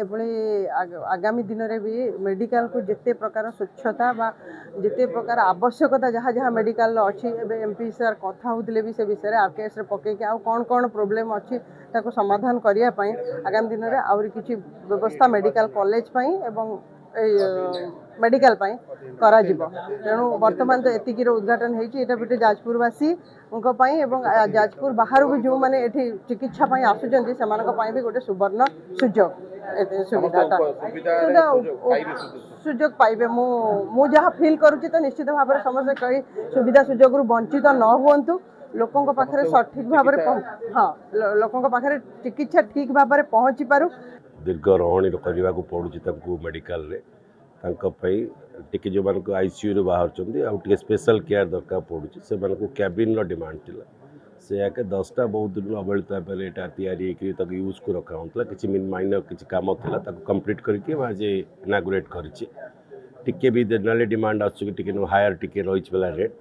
एभली आगामी दिन में भी मेडिकल को जिते प्रकार स्वच्छता बा जिते प्रकार आवश्यकता जहाँ जहाँ मेडिकल अच्छी एमपी सर कथा होते भी से विषय आरकेएस पकईकि आउ कौन कौन प्रोब्लेम अच्छी ताको समाधान करने आगामी दिन में आउरी किछि व्यवस्था मेडिकल कॉलेज एवं मेडिकल करा जिवो तेणु वर्तमान तो एतिकीर उद्घाटन होती गोटे जाजपुरवासी जाजपुर बाहर भी जो मैंने ये चिकित्सा आसुच्च से भी गोटे सुवर्ण सुजोग सुविधा सुजोग पाइबे मु जहाँ फिल करुच्ची तो निश्चित भाव में समस्त कई सुविधा सुजोग वंचित न हुंतु लोकों पाखे सठिक भाव में हाँ लोकों पाखे चिकित्सा ठीक भाव में पहुँची पारू दीर्घ रही करने को पड़ू मेडिकल टे जो मान आईसीयू बाहर आउे स्पेशल केयर दरकार पड़ू से कैबिन डिमांड थी से आके 10टा बहुत दिन अवहेलित भाव या यूज को रखा होता किसी माइनर किसी कम था कंप्लीट करके आज इनागुरेट करके भी नाले डिमांड आसुके हायर टिके रही वाला रेट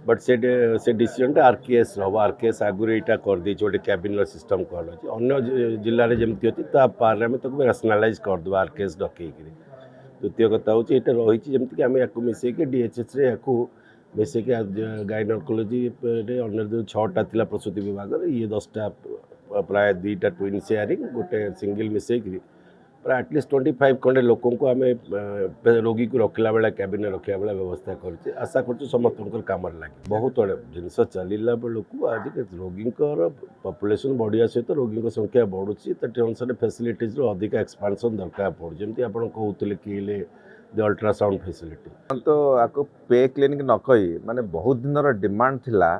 बट से डिसीजन आरकेएस हम आरकेएस आगुरी यहाँ करदे गोटे कैबिन सिस्टम कल अन्य जिले में जमी अच्छी पार आम तक राशनालाइज करदे आरकेएस डकई द्वितीय कथा हूँ यहाँ रही जमीक आम या मिसेक डीएचएस या मिसेक गाइनोकोलोजी अन्य 6टा थी प्रसूति विभाग ये 10टा प्राय 2टा ट्विन शेयरिंग गोटे सिंगल मिसेक प्राय एटलिस्ट 25 खंडे लोकों को आम रोगी को रखला बेला कैबिन रखा बेला व्यवस्था कर आशा कर समस्त कम लगे बहुत जिनस चलला बेलू आज रोगी पपुलेसन बढ़िया सहित रोगी संख्या बढ़ुची अनुसार फैसिलिटीज अधिक एक्सपांशन दरकार पड़े जमी आप कहते कि अल्ट्रासाउंड फैसिलिटी तो आपको पे क्लिनिक न कही माने बहुत दिन डिमांड थिला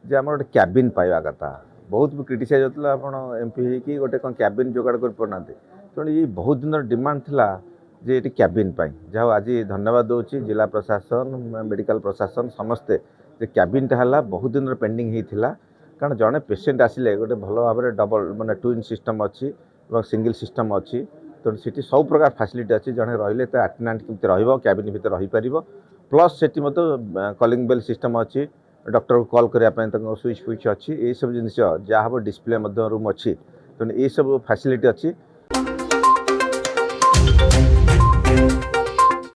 जे आम गोटे कैबिन पाइबा कथा बहुत भी क्रिटिसाइज होता आप एमपी कि गोटे कौन कैबिन जोगाड़ कर पाना तेणु ये बहुत दिन डिमांड थिला जे ये कैबिन जहाँ आज धन्यवाद दूसरी जिला प्रशासन मेडिकल प्रशासन समस्ते जे कैबिनटा है बहुत दिन पेंडिंग होता कारण जड़े पेसेंट आसिले गोटे भल भाव में डबल माने ट्विन सिस्टम अच्छी सिंगल सिस्टम अच्छी तेणु सीटी सब प्रकार फैसिलिटी अच्छी जड़े रही अटेंडेंट केमती रैबिन भितर रहीपर प्लस से कलिंग बेल सिस्टम अच्छी डॉक्टर को कॉल करने स्विच फ्विच अच्छी ये सब जिन जहाँ हम डिस्प्ले रूम अच्छी तेणु ये सब फैसिलिटी अच्छी